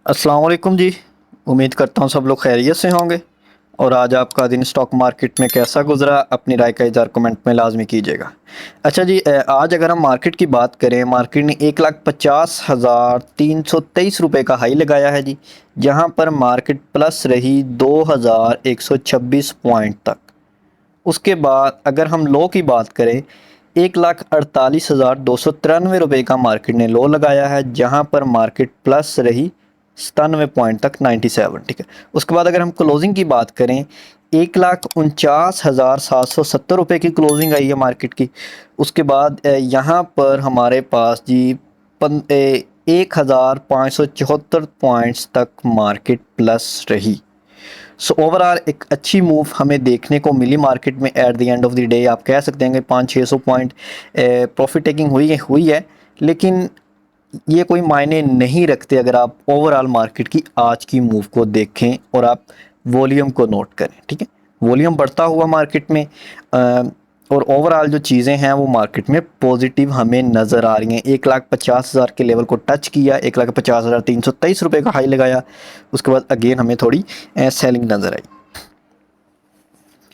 अस्सलाम वालेकुम जी। उम्मीद करता हूँ सब लोग खैरियत से होंगे। और आज आपका दिन स्टॉक मार्केट में कैसा गुजरा, अपनी राय का इज़हार कमेंट में लाजमी कीजिएगा। अच्छा जी, आज अगर हम मार्केट की बात करें, मार्केट ने 1,50,323 रुपये का हाई लगाया है जी, जहाँ पर मार्केट प्लस रही 2,126 पॉइंट तक। उसके बाद अगर हम लो की बात करें, 1,48,293 रुपये का मार्केट ने लो लगाया है, जहां पर मार्केट प्लस रही 97 पॉइंट तक 97। ठीक है। उसके बाद अगर हम क्लोजिंग की बात करें, 1,49,770 रुपये की क्लोजिंग आई है मार्केट की। उसके बाद यहाँ पर हमारे पास जी 1,574 पॉइंट्स तक मार्केट प्लस रही। सो ओवरऑल एक अच्छी मूव हमें देखने को मिली मार्केट में। At the end of the day आप कह सकते हैं कि 500-600 पॉइंट प्रॉफिट टेकिंग हुई है, लेकिन ये कोई मायने नहीं रखते अगर आप ओवरऑल मार्केट की आज की मूव को देखें और आप वॉल्यूम को नोट करें। ठीक है। वॉल्यूम बढ़ता हुआ मार्केट में, और ओवरऑल जो चीज़ें हैं वो मार्केट में पॉजिटिव हमें नज़र आ रही हैं। 1,50,000 के लेवल को टच किया, 1,50,323 रुपये का हाई लगाया। उसके बाद अगेन हमें थोड़ी सेलिंग नज़र आई।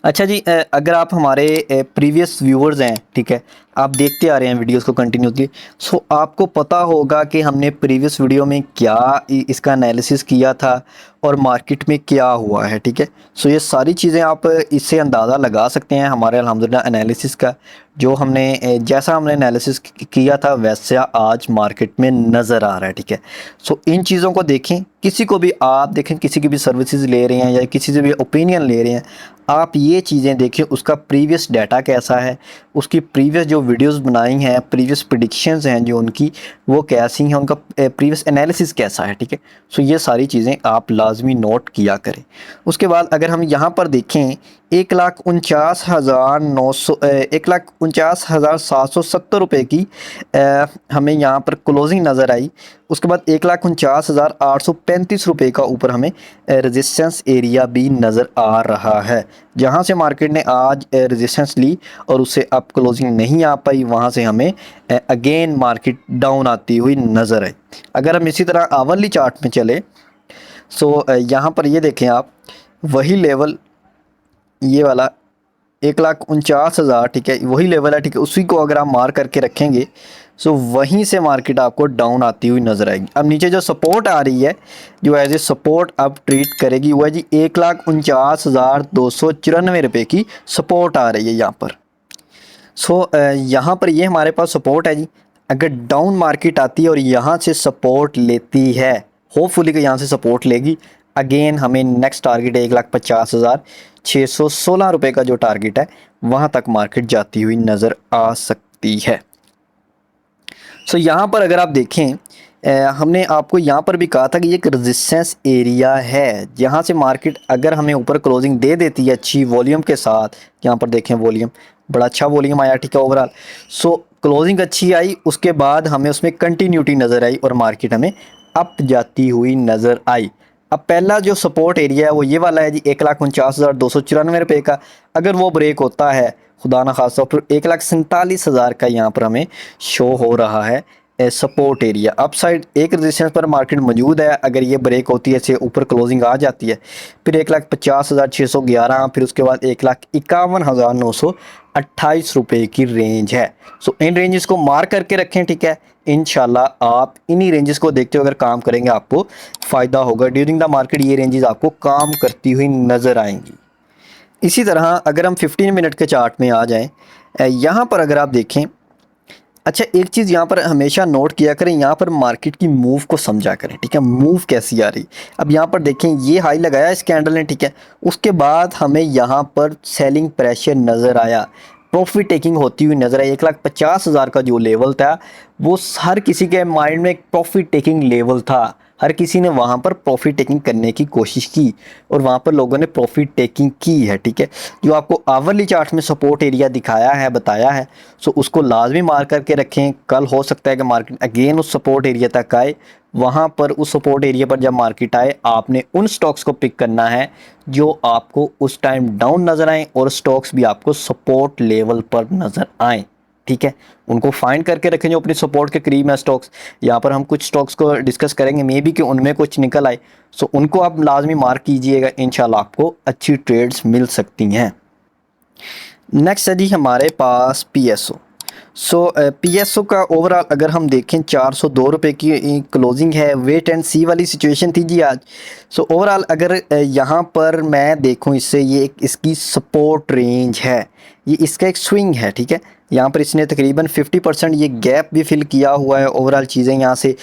अच्छा जी, अगर आप हमारे प्रीवियस व्यूअर्स हैं, ठीक है, आप देखते आ रहे हैं वीडियोस को कंटिन्यूसली, सो आपको पता होगा कि हमने प्रीवियस वीडियो में क्या इसका एनालिसिस किया था और मार्केट में क्या हुआ है। ठीक है। सो ये सारी चीज़ें आप इससे अंदाज़ा लगा सकते हैं हमारे अल्हम्दुलिल्लाह एनालिसिस का, जो हमने जैसा हमने एनालिसिस किया था वैसा आज मार्केट में नज़र आ रहा है। ठीक है। सो इन चीज़ों को देखें, किसी को भी आप देखें, किसी की भी सर्विसेज ले रहे हैं या किसी से भी ओपिनियन ले रहे हैं, आप ये चीज़ें देखिए उसका प्रीवियस डाटा कैसा है, उसकी प्रीवियस जो वीडियोस बनाई हैं, प्रीवियस प्रेडिक्शंस हैं जो उनकी, वो कैसी हैं, उनका प्रीवियस एनालिसिस कैसा है। ठीक है। सो ये सारी चीज़ें आप लाजमी नोट किया करें। उसके बाद अगर हम यहाँ पर देखें, 1,49,770 रुपये की हमें यहाँ पर क्लोजिंग नज़र आई। उसके बाद 1,49,835 रुपये का ऊपर हमें रेजिस्टेंस एरिया भी नज़र आ रहा है, जहाँ से मार्केट ने आज रेजिस्टेंस ली और उससे अब क्लोजिंग नहीं आ पाई, वहाँ से हमें अगेन मार्केट डाउन आती हुई नज़र आई। अगर हम इसी तरह आवरली चार्ट में चले, सो यहाँ पर ये देखें आप, वही लेवल, ये वाला 1,49,000, ठीक है, वही लेवल है। ठीक है। उसी को अगर आप मार करके रखेंगे, सो वहीं से मार्केट आपको डाउन आती हुई नज़र आएगी। अब नीचे जो सपोर्ट आ रही है, जो एज ए सपोर्ट अब ट्रीट करेगी, वो है जी 1,49,294 की सपोर्ट आ रही है यहाँ पर। सो यहाँ पर ये हमारे पास सपोर्ट है जी। अगर डाउन मार्केट आती है और यहाँ से सपोर्ट लेती है, होपफुली कि यहाँ से सपोर्ट लेगी, अगेन हमें नेक्स्ट टारगेट है 1,50,616 रुपये का जो टारगेट है, वहाँ तक मार्केट जाती हुई नज़र आ सकती है। सो यहाँ पर अगर आप देखें, हमने आपको यहाँ पर भी कहा था कि ये एक रेजिस्टेंस एरिया है, जहाँ से मार्केट अगर हमें ऊपर क्लोजिंग दे देती है अच्छी वॉल्यूम के साथ, यहाँ पर देखें वॉल्यूम, बड़ा अच्छा वॉल्यूम आया। ठीक है। ओवरऑल सो क्लोजिंग अच्छी आई, उसके बाद हमें उसमें कंटिन्यूटी नज़र आई और मार्केट हमें अप जाती हुई नज़र आई। अब पहला जो सपोर्ट एरिया है वो ये वाला है जी, 1,49,294 रुपये का। अगर वो ब्रेक होता है, खुदा ना खासा, फिर 1,47,000 का यहाँ पर हमें शो हो रहा है सपोर्ट एरिया। अप साइड एक रेजिस्टेंस पर मार्केट मौजूद है, अगर ये ब्रेक होती है, से ऊपर क्लोजिंग आ जाती है, फिर 1,50,611, फिर उसके बाद 1,51,928 की रेंज है। सो इन रेंजेस को मार करके रखें। ठीक है। इंशाल्लाह आप इन्हीं रेंजेस को देखते हुए अगर काम करेंगे, आपको फ़ायदा होगा। ड्यूरिंग द मार्केट ये रेंजेस आपको काम करती हुई नज़र आएंगी। इसी तरह अगर हम 15 मिनट के चार्ट में आ जाएं, यहाँ पर अगर आप देखें, अच्छा एक चीज़ यहाँ पर हमेशा नोट किया करें, यहाँ पर मार्केट की मूव को समझा करें। ठीक है। मूव कैसी आ रही, अब यहाँ पर देखें, ये हाई लगाया इस कैंडल ने। ठीक है। उसके बाद हमें यहाँ पर सेलिंग प्रेशर नज़र आया, प्रॉफिट टेकिंग होती हुई नज़र आई। 1,50,000 का जो लेवल था, वो हर किसी के माइंड में एक प्रॉफिट टेकिंग लेवल था। हर किसी ने वहाँ पर प्रॉफिट टेकिंग करने की कोशिश की और वहाँ पर लोगों ने प्रॉफिट टेकिंग की है। ठीक है। जो आपको आवरली चार्ट में सपोर्ट एरिया दिखाया है, बताया है, सो उसको लाजमी मार करके रखें। कल हो सकता है कि मार्केट अगेन उस सपोर्ट एरिया तक आए, वहाँ पर उस सपोर्ट एरिया पर जब मार्केट आए, आपने उन स्टॉक्स को पिक करना है जो आपको उस टाइम डाउन नज़र आए और स्टॉक्स भी आपको सपोर्ट लेवल पर नज़र आएँ। ठीक है, उनको फाइंड करके रखें जो अपने सपोर्ट के करीब है स्टॉक्स। यहाँ पर हम कुछ स्टॉक्स को डिस्कस करेंगे, मे बी कि उनमें कुछ निकल आए, सो उनको आप लाजमी मार्क कीजिएगा, इंशाल्लाह आपको अच्छी ट्रेड्स मिल सकती हैं। नेक्स्ट है जी हमारे पास PSO। सो PSO का ओवरऑल अगर हम देखें 402 रुपये की क्लोजिंग है, वेट एंड सी वाली सिचुएशन थी जी आज। सो ओवरऑल अगर यहाँ पर मैं देखूँ इससे, ये एक इसकी सपोर्ट रेंज है, ये इसका एक स्विंग है, ठीक है। यहाँ पर इसने तकरीबन 50% ये गैप भी फिल किया हुआ है। ओवरऑल चीज़ें यहाँ से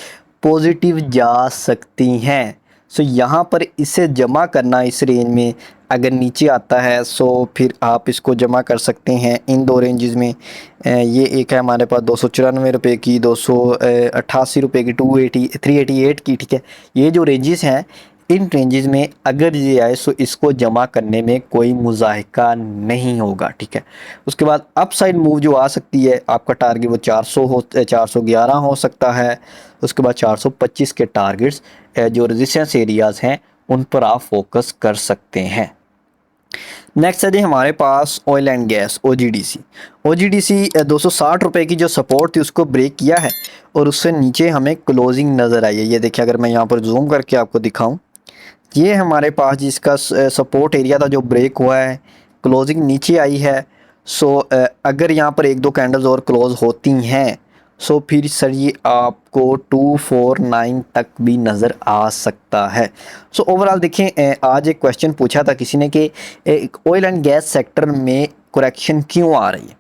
पॉजिटिव जा सकती हैं। सो यहाँ पर इसे जमा करना इस रेंज में अगर नीचे आता है, सो फिर आप इसको जमा कर सकते हैं इन दो रेंजेस में। ये एक है हमारे पास 294 रुपये की, 288 रुपये की, 388 की, ठीक है। ये जो रेंजेस हैं, इन रेंजेस में अगर ये आए सो इसको जमा करने में कोई मुज़ाहिका नहीं होगा, ठीक है। उसके बाद अप साइड मूव जो आ सकती है, आपका टारगेट वो 411 हो सकता है। उसके बाद 425 के टारगेट्स जो रेजिस्टेंस एरियाज़ हैं उन पर आप फोकस कर सकते हैं। नेक्स्ट है जी हमारे पास ऑयल एंड गैस OGDC 260 रुपये की जो सपोर्ट थी उसको ब्रेक किया है और उससे नीचे हमें क्लोजिंग नज़र आई है। ये देखिए, अगर मैं यहाँ पर जूम करके आपको दिखाऊं, ये हमारे पास जिसका सपोर्ट एरिया था जो ब्रेक हुआ है, क्लोजिंग नीचे आई है। सो अगर यहाँ पर एक दो कैंडल्स और क्लोज होती हैं, सो फिर सर ये आपको 249 तक भी नज़र आ सकता है। सो ओवरऑल देखें, आज एक क्वेश्चन पूछा था किसी ने कि ऑयल एंड गैस सेक्टर में करेक्शन क्यों आ रही है,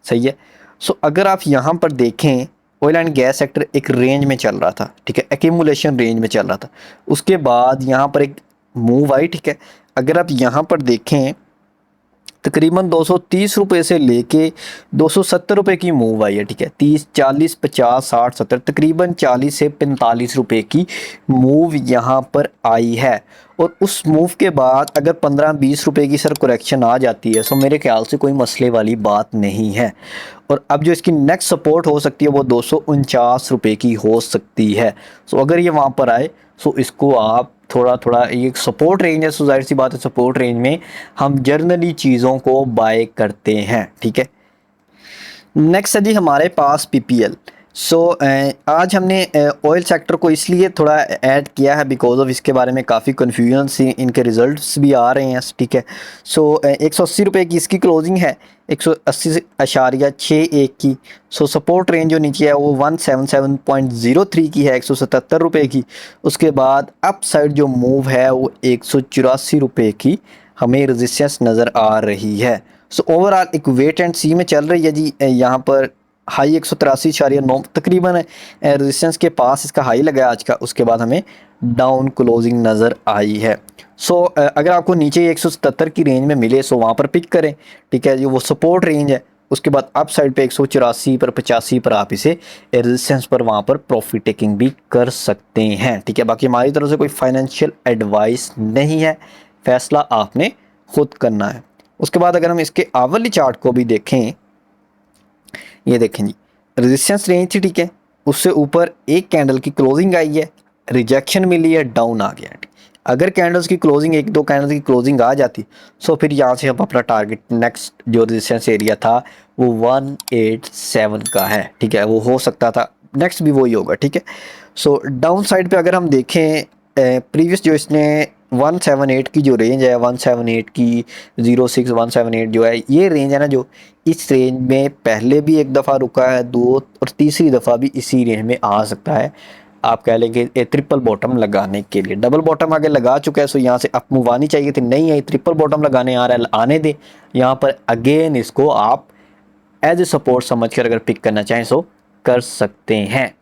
सही है। सो अगर आप यहाँ पर देखें, ऑयल एंड गैस सेक्टर एक रेंज में चल रहा था, ठीक है, एक्यूमुलेशन रेंज में चल रहा था। उसके बाद यहाँ पर एक मूव आई, ठीक है। अगर आप यहाँ पर देखें, तकरीबन 230 रुपये से लेके 270 रुपये की मूव आई है, ठीक है। 30, 40, 50, 60, 70, तकरीबन 40 से 45 रुपये की मूव यहाँ पर आई है। और उस मूव के बाद अगर 15-20 रुपये की सर करेक्शन आ जाती है, सो मेरे ख्याल से कोई मसले वाली बात नहीं है। और अब जो इसकी नेक्स्ट सपोर्ट हो सकती है वो 249 रुपये की हो सकती है। सो अगर ये वहाँ पर आए, सो इसको आप थोड़ा थोड़ा, ये सपोर्ट रेंज है, सो जाहिर सी बात है सपोर्ट रेंज में हम जर्नली चीज़ों को बाय करते हैं, ठीक है। नेक्स्ट है जी हमारे पास PPL। सो आज हमने ऑयल सेक्टर को इसलिए थोड़ा ऐड किया है बिकॉज ऑफ इसके बारे में काफ़ी कन्फ्यूजन सी, इनके रिजल्ट्स भी आ रहे हैं, ठीक है। सो 180 रुपये की इसकी क्लोजिंग है, 180.61 की। सो सपोर्ट रेंज जो नीचे है वो 177.03 की है, 177 रुपये की। उसके बाद अप साइड जो मूव है वो 184 रुपये की हमें रेजिस्टेंस नज़र आ रही है। सो ओवरऑल एक वेट एंड सी में चल रही है जी। यहाँ पर हाई 183.9 तकरीबन रेजिस्टेंस के पास इसका हाई लगा आज का। उसके बाद हमें डाउन क्लोजिंग नज़र आई है। सो अगर आपको नीचे 177 की रेंज में मिले, सो वहाँ पर पिक करें, ठीक है, जो वो सपोर्ट रेंज है। उसके बाद अप साइड पे 184 पर 85 पर आप इसे रेजिस्टेंस पर वहाँ पर प्रॉफिट टेकिंग भी कर सकते हैं, ठीक है। बाकी हमारी तरफ से कोई फाइनेंशियल एडवाइस नहीं है, फैसला आपने खुद करना है। उसके बाद अगर हम इसके आवरली चार्ट को भी देखें, ये देखें जी, रेजिस्टेंस रेंज थी, ठीक है, उससे ऊपर एक कैंडल की क्लोजिंग आई है, रिजेक्शन मिली है, डाउन आ गया। अगर कैंडल्स की क्लोजिंग, एक दो कैंडल्स की क्लोजिंग आ जाती, सो फिर यहाँ से हम अपना टारगेट नेक्स्ट जो रेजिस्टेंस एरिया था वो 187 का है, ठीक है, वो हो सकता था, नेक्स्ट भी वही होगा, ठीक है। सो डाउन साइड पे अगर हम देखें, प्रीवियस जो इसने 178 की जो रेंज है, 178 की 06 178 जो है, ये रेंज है ना, जो इस रेंज में पहले भी एक दफ़ा रुका है, दो और तीसरी दफ़ा भी इसी रेंज में आ सकता है। आप कह लेंगे ट्रिपल बॉटम लगाने के लिए, डबल बॉटम आगे लगा चुका है, सो यहाँ से अप मूव आनी चाहिए थी, नहीं है, ट्रिपल बॉटम लगाने आ रहा है, आने दे। यहाँ पर अगेन इसको आप एज ए सपोर्ट समझ कर अगर पिक करना चाहें सो कर सकते हैं।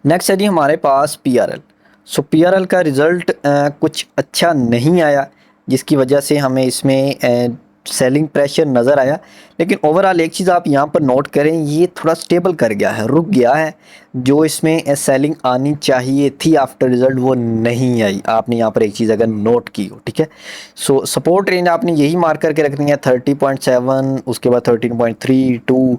नेक्स्ट है जी हमारे पास PRL। सो PRL का रिज़ल्ट कुछ अच्छा नहीं आया, जिसकी वजह से हमें इसमें सेलिंग प्रेशर नज़र आया। लेकिन ओवरऑल एक चीज़ आप यहाँ पर नोट करें, ये थोड़ा स्टेबल कर गया है, रुक गया है। जो इसमें सेलिंग आनी चाहिए थी आफ्टर रिज़ल्ट वो नहीं आई। आपने यहाँ पर एक चीज़ अगर नोट की हो, ठीक है। सो सपोर्ट रेंज आपने यही मार्क करके रखनी है 30.7, उसके बाद 13.32,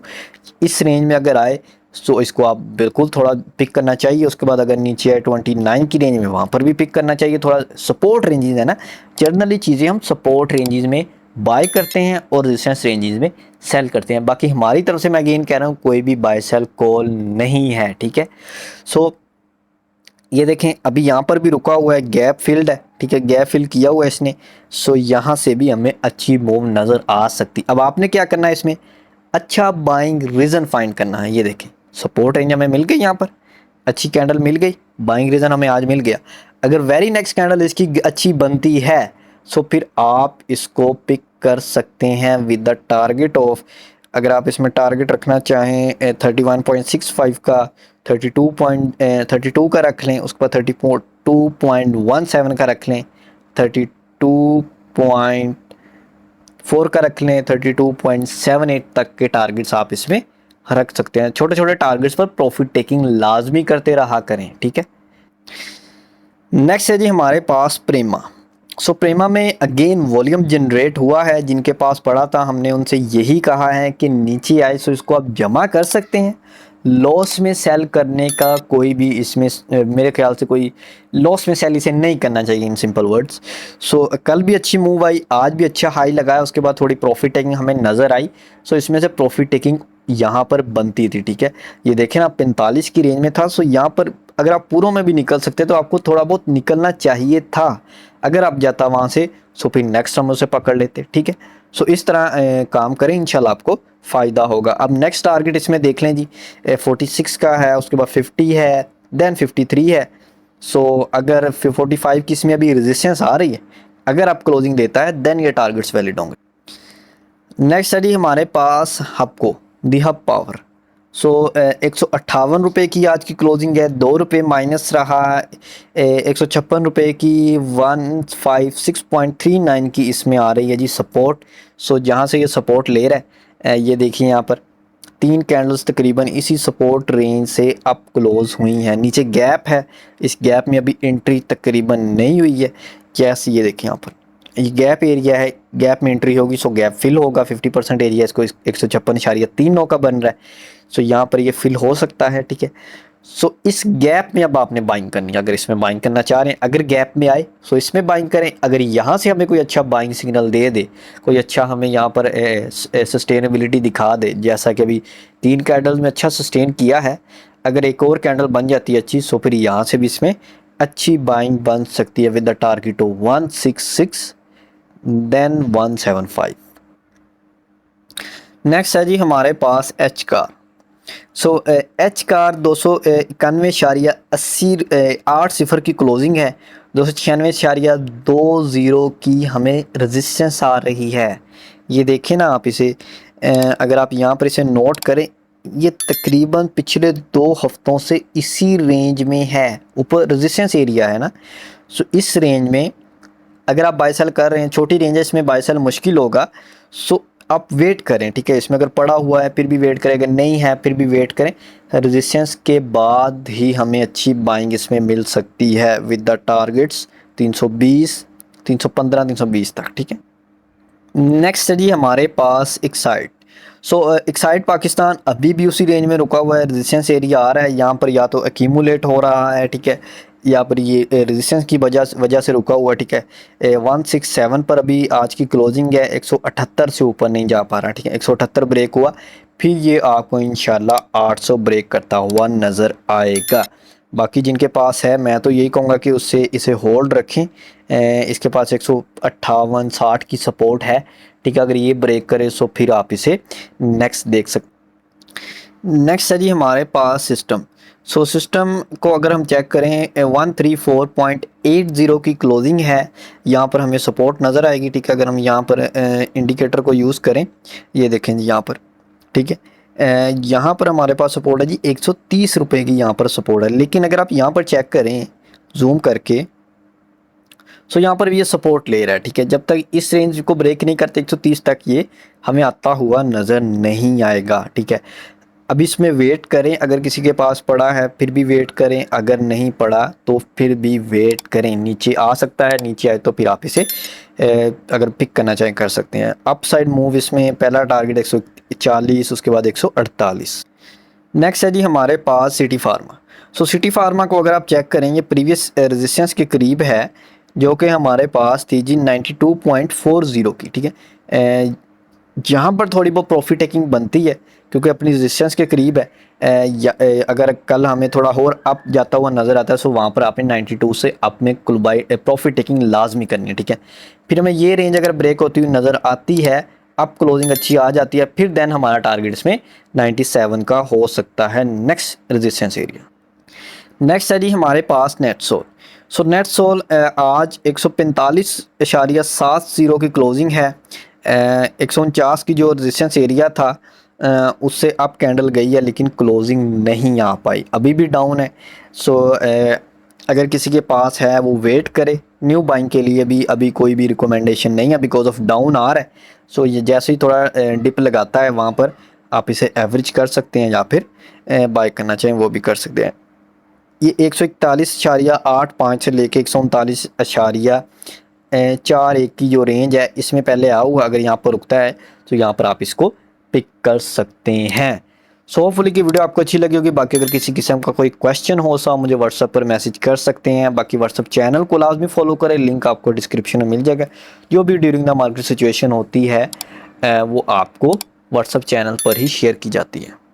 इस रेंज में अगर आए सो इसको आप बिल्कुल थोड़ा पिक करना चाहिए। उसके बाद अगर नीचे है 29 की रेंज में, वहाँ पर भी पिक करना चाहिए। थोड़ा सपोर्ट रेंजेस है ना, जनरली चीज़ें हम सपोर्ट रेंजेस में बाय करते हैं और रेजिस्टेंस रेंजेस में सेल करते हैं। बाकी हमारी तरफ से मैं अगेन कह रहा हूँ कोई भी बाय सेल कॉल नहीं है, ठीक है। सो ये देखें अभी यहाँ पर भी रुका हुआ है, गैप फिल्ड है, ठीक है, गैप फिल किया हुआ है इसने। सो यहाँ से भी हमें अच्छी मूव नज़र आ सकती। अब आपने क्या करना है, इसमें अच्छा बाइंग रीज़न फाइंड करना है। ये देखें सपोर्ट रेंज हमें मिल गई, यहाँ पर अच्छी कैंडल मिल गई, बाइंग रीज़न हमें आज मिल गया। अगर वेरी नेक्स्ट कैंडल इसकी अच्छी बनती है सो फिर आप इसको पिक कर सकते हैं विद द टारगेट ऑफ, अगर आप इसमें टारगेट रखना चाहें 31.65 का, 32 का रख लें, उसके बाद 32.17 का रख लें, 32.4 का रख लें, 32.78 तक के टारगेट्स आप इसमें रख सकते हैं। छोटे छोटे टारगेट्स पर प्रॉफिट टेकिंग लाजमी करते रहा करें, ठीक है। नेक्स्ट है जी हमारे पास प्रेमा। सो प्रेमा में अगेन वॉल्यूम जनरेट हुआ है, जिनके पास पड़ा था हमने उनसे यही कहा है कि नीचे आए सो इसको आप जमा कर सकते हैं। लॉस में सेल करने का कोई भी इसमें मेरे ख्याल से कोई लॉस में सेल इसे नहीं करना चाहिए, इन सिंपल वर्ड्स। सो कल भी अच्छी मूव आई, आज भी अच्छा हाई लगाया, उसके बाद थोड़ी प्रॉफिट टेकिंग हमें नज़र आई। सो इसमें से प्रॉफिट टेकिंग यहाँ पर बनती थी, ठीक है। ये देखें ना 45 की रेंज में था, सो यहाँ पर अगर आप पूरों में भी निकल सकते तो आपको थोड़ा बहुत निकलना चाहिए था। अगर आप जाता वहाँ से सो फिर नेक्स्ट हम उसे पकड़ लेते, ठीक है। सो इस तरह काम करें, इंशाल्लाह आपको फ़ायदा होगा। अब नेक्स्ट टारगेट इसमें देख लें जी, 46 का है, उसके बाद 50 है, देन 53 है। सो अगर 45 की इसमें अभी रेजिस्टेंस आ रही है, अगर आप क्लोजिंग देता है देन ये टारगेट्स वैलिड होंगे। नेक्स्ट है जी हमारे पास हबको, दी हब पावर। सो 158 रुपये की आज की क्लोजिंग है, 2 रुपये माइनस रहा। 156 रुपये की 156.39 की इसमें आ रही है जी सपोर्ट। सो जहाँ से ये सपोर्ट ले रहा है, ये देखिए यहाँ पर 3 कैंडल्स तकरीबन इसी सपोर्ट रेंज से अप क्लोज हुई हैं। नीचे गैप है, इस गैप में अभी एंट्री तकरीबन नहीं हुई है। कैसी, ये देखिए यहाँ पर ये गैप एरिया है, गैप में एंट्री होगी सो गैप फिल होगा। 50% एरिया इसको 156.39 का बन रहा है। सो यहाँ पर ये फिल हो सकता है, ठीक है। सो इस गैप में अब आपने बाइंग करनी है, अगर इसमें बाइंग करना चाह रहे हैं, अगर गैप में आए सो इसमें बाइंग करें। अगर यहाँ से हमें कोई अच्छा बाइंग सिग्नल दे दे, कोई अच्छा हमें यहाँ पर सस्टेनेबिलिटी दिखा दे, जैसा कि अभी 3 कैंडल में अच्छा सस्टेन किया है, अगर एक और कैंडल बन जाती है अच्छी सो फिर यहाँ से भी इसमें अच्छी बाइंग बन सकती है with the target of 166 then 175। Next है जी हमारे पास H car. So H car 291.80 की क्लोजिंग है, 296.20 की हमें रेजिस्टेंस आ रही है। ये देखें ना आप इसे, अगर आप यहाँ पर इसे नोट करें, ये तकरीबन पिछले 2 हफ्तों से इसी रेंज में है, ऊपर रेजिस्टेंस एरिया है ना। सो इस रेंज में अगर आप बाय सेल कर रहे हैं, छोटी रेंज है इसमें बाय सेल मुश्किल होगा। सो आप वेट करें, ठीक है। इसमें अगर पड़ा हुआ है फिर भी वेट करें, अगर नहीं है फिर भी वेट करें। रेजिस्टेंस के बाद ही हमें अच्छी बाइंग इसमें मिल सकती है विद द टारगेट्स 320, 315, 320 तक, ठीक है। नेक्स्ट है जी हमारे पास एक्साइड। सो एक्साइड पाकिस्तान अभी भी उसी रेंज में रुका हुआ है, रेजिस्टेंस एरिया आ रहा है, यहाँ पर या तो एक्यूमुलेट हो रहा है, ठीक है, यहाँ पर ये रेजिस्टेंस की वजह से रुका हुआ, ठीक है। 167 पर अभी आज की क्लोजिंग है, 178 से ऊपर नहीं जा पा रहा, ठीक है। 178 ब्रेक हुआ, फिर ये आपको इंशाल्लाह 800 ब्रेक करता हुआ नज़र आएगा। बाकी जिनके पास है मैं तो यही कहूँगा कि उससे इसे होल्ड रखें। इसके पास 158, 60 की सपोर्ट है, ठीक है। अगर ये ब्रेक करे सो फिर आप इसे नेक्स्ट देख सकते। नेक्स्ट है जी हमारे पास सिस्टम। सो सिस्टम को अगर हम चेक करें 134.80 की क्लोजिंग है, यहाँ पर हमें सपोर्ट नज़र आएगी, ठीक है। अगर हम यहाँ पर इंडिकेटर को यूज़ करें, ये देखें जी यहाँ पर, ठीक है, यहाँ पर हमारे पास सपोर्ट है जी 130 रुपये की यहाँ पर सपोर्ट है। लेकिन अगर आप यहाँ पर चेक करें जूम करके, सो यहाँ पर भी ये सपोर्ट ले रहा है, ठीक है। जब तक इस रेंज को ब्रेक नहीं करते 130 तक ये हमें आता हुआ नज़र नहीं आएगा, ठीक है। अब इसमें वेट करें, अगर किसी के पास पड़ा है फिर भी वेट करें, अगर नहीं पड़ा तो फिर भी वेट करें। नीचे आ सकता है, नीचे आए तो फिर आप इसे अगर पिक करना चाहें कर सकते हैं। अप साइड मूव इसमें पहला टारगेट 140, उसके बाद 148। नेक्स्ट है जी हमारे पास सिटी फार्मा। सो सिटी फार्मा को अगर आप चेक करें, ये प्रीवियस रेजिस्टेंस के करीब है, जो कि हमारे पास थी जी 92.40 की, ठीक है। जहाँ पर थोड़ी बहुत प्रॉफिट टेकिंग बनती है क्योंकि अपनी रेजिस्टेंस के करीब है। अगर कल हमें थोड़ा और अप जाता हुआ नज़र आता है तो वहाँ पर आपने 92 से अप में कुल बाई प्रॉफिट टेकिंग लाजमी करनी है, ठीक है। फिर हमें ये रेंज अगर ब्रेक होती हुई नज़र आती है, अप क्लोजिंग अच्छी आ जाती है, फिर देन हमारा टारगेट इसमें 97 का हो सकता है नेक्स्ट रेजिस्टेंस एरिया। नेक्स्ट है जी हमारे पास Netsol. So Netsol आज 145.70 की क्लोजिंग है। 149 की जो रेजिस्टेंस एरिया था उससे अप कैंडल गई है लेकिन क्लोजिंग नहीं आ पाई, अभी भी डाउन है। सो अगर किसी के पास है वो वेट करे न्यू बाइंग के लिए, भी अभी कोई भी रिकमेंडेशन नहीं है बिकॉज ऑफ डाउन आ रहा है। सो ये जैसे ही थोड़ा डिप लगाता है वहाँ पर आप इसे एवरेज कर सकते हैं या फिर बाय करना चाहें वो भी कर सकते हैं। ये 141.85 से लेके 139.41 की जो रेंज है इसमें पहले आओ, अगर यहाँ पर रुकता है तो यहाँ पर आप इसको पिक कर सकते हैं। सो होपफुली की वीडियो आपको अच्छी लगी होगी। बाकी अगर किसी किस्म का कोई क्वेश्चन हो तो आप मुझे व्हाट्सएप पर मैसेज कर सकते हैं। बाकी व्हाट्सएप चैनल को लाजमी फॉलो करें, लिंक आपको डिस्क्रिप्शन में मिल जाएगा। जो भी ड्यूरिंग द मार्केट सिचुएशन होती है वो आपको व्हाट्सएप चैनल पर ही शेयर की जाती है।